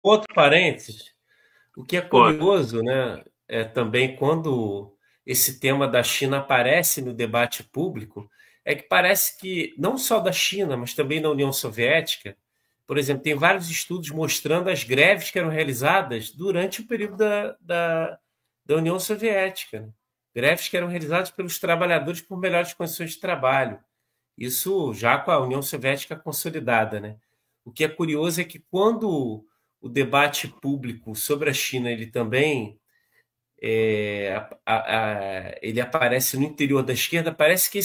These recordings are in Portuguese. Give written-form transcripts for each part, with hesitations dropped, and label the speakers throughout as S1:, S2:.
S1: Outro parênteses, o que é
S2: Pode.
S1: curioso, né, é também quando esse tema da China aparece no debate público, é que parece que não só da China, mas também da União Soviética, por exemplo, tem vários estudos mostrando as greves que eram realizadas durante o período da União Soviética, né? Greves que eram realizadas pelos trabalhadores por melhores condições de trabalho. Isso já com a União Soviética consolidada, né? O que é curioso é que quando o debate público sobre a China ele também ele aparece no interior da esquerda, parece que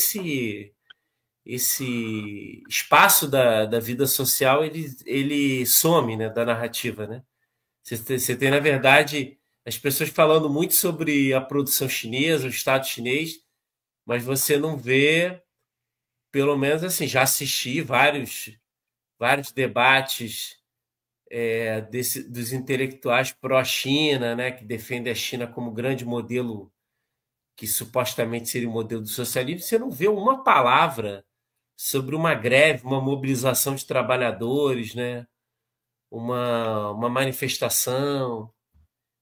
S1: esse espaço da vida social ele some, né, da narrativa, né? Você tem, na verdade, as pessoas falando muito sobre a produção chinesa, o Estado chinês, mas você não vê, pelo menos assim, já assisti vários debates dos intelectuais pró-China, né, que defendem a China como grande modelo, que supostamente seria o modelo do socialismo, você não vê uma palavra sobre uma greve, uma mobilização de trabalhadores, né, uma manifestação.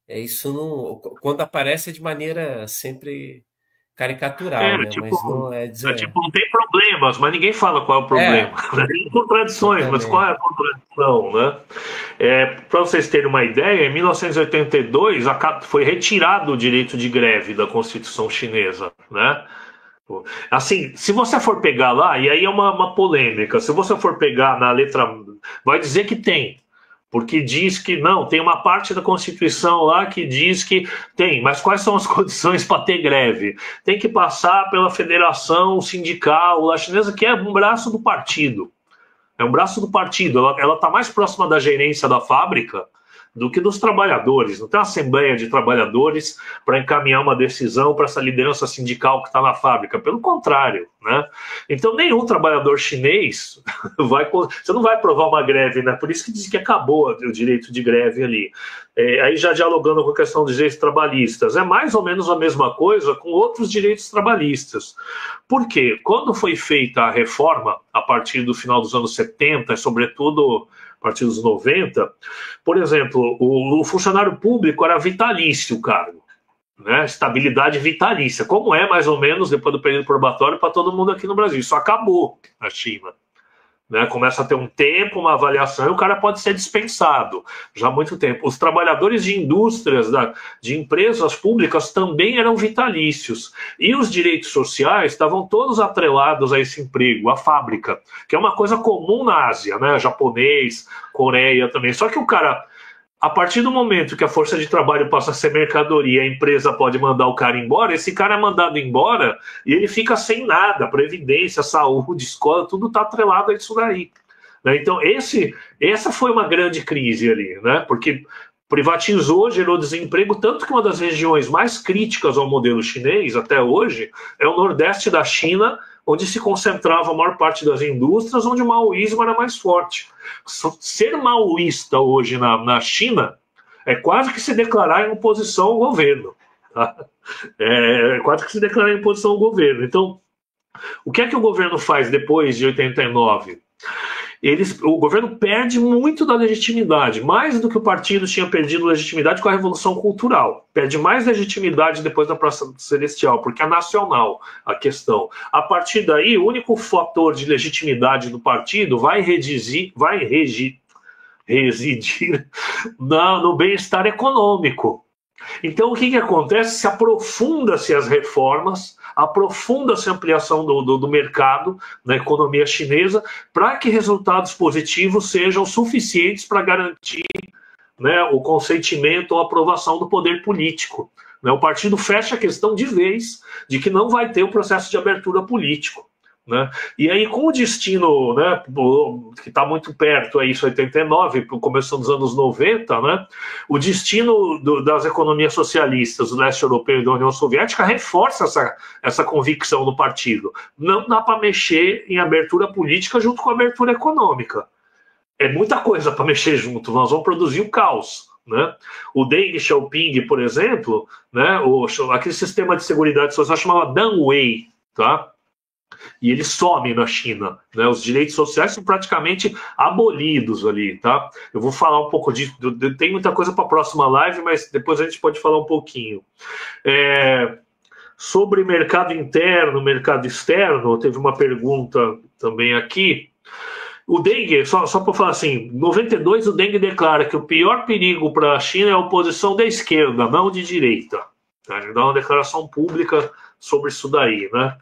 S1: Isso não, quando aparece é de maneira sempre caricatural,
S2: É,
S1: né, mas não é dizer.
S2: não tem problemas, mas ninguém fala qual é o problema.
S1: É,
S2: Tem contradições, mas qual é
S1: exatamente.
S2: a contradição, né? Para vocês terem uma ideia, em 1982 foi retirado o direito de greve da Constituição chinesa, né? Assim, se você for pegar lá, e aí é uma polêmica, se você for pegar na letra, vai dizer que tem, porque diz que não, tem uma parte da Constituição lá que diz que tem, mas quais são as condições para ter greve? Tem que passar pela Federação Sindical lá chinesa, que é um braço do partido. É um braço do partido. Ela está mais próxima da gerência da fábrica do que dos trabalhadores. Não tem uma assembleia de trabalhadores para encaminhar uma decisão para essa liderança sindical que está na fábrica. Pelo contrário, né? Então, nenhum trabalhador chinês vai. Você não vai aprovar uma greve, né? Por isso que diz que acabou o direito de greve ali. Aí já dialogando com a questão dos direitos trabalhistas, é mais ou menos a mesma coisa com outros direitos trabalhistas. Por quê? Quando foi feita a reforma, a partir do final dos anos 70, sobretudo a partir dos 90, por exemplo, o funcionário público era vitalício o cargo, né? Estabilidade vitalícia, como é mais ou menos depois do período probatório para todo mundo aqui no Brasil. Isso acabou na China. Né, começa a ter um tempo, uma avaliação, e o cara pode ser dispensado já há muito tempo. Os trabalhadores de indústrias, de empresas públicas também eram vitalícios. E os direitos sociais estavam todos atrelados a esse emprego, a fábrica, que é uma coisa comum na Ásia, né? Japonês, Coreia também. Só que o cara, a partir do momento que a força de trabalho passa a ser mercadoria, a empresa pode mandar o cara embora, esse cara é mandado embora e ele fica sem nada, previdência, saúde, escola, tudo está atrelado a isso daí. Né? Então, essa foi uma grande crise ali, né? Porque privatizou, gerou desemprego, tanto que uma das regiões mais críticas ao modelo chinês até hoje é o nordeste da China, onde se concentrava a maior parte das indústrias, onde o maoísmo era mais forte. Ser maoísta hoje na China é quase que se declarar em oposição ao governo. Tá? É quase que se declarar em oposição ao governo. Então, o que é que o governo faz depois de 89? O governo perde muito da legitimidade, mais do que o partido tinha perdido legitimidade com a Revolução Cultural. Perde mais legitimidade depois da Praça Celestial, porque é nacional a questão. A partir daí, o único fator de legitimidade do partido residir no bem-estar econômico. Então, o que acontece? Se aprofunda-se as reformas, aprofunda-se a ampliação do mercado na economia chinesa para que resultados positivos sejam suficientes para garantir, né, o consentimento ou aprovação do poder político. Né? O partido fecha a questão de vez de que não vai ter o processo de abertura político. Né? E aí, com o destino, né, que está muito perto, é isso, 89, começo dos anos 90, né, o destino das economias socialistas do leste europeu e da União Soviética reforça essa convicção do partido. Não dá para mexer em abertura política junto com a abertura econômica. É muita coisa para mexer junto, nós vamos produzir o caos. Né? O Deng Xiaoping, por exemplo, né, aquele sistema de seguridade social chamava Danwei, tá? E ele some na China, né? Os direitos sociais são praticamente abolidos ali, tá? Eu vou falar um pouco disso, tem muita coisa para a próxima live, mas depois a gente pode falar um pouquinho. Sobre mercado interno, mercado externo, teve uma pergunta também aqui. O dengue, só para falar assim, em 92 o dengue declara que o pior perigo para a China é a oposição da esquerda, não de direita. Ele dá uma declaração pública sobre isso daí, né?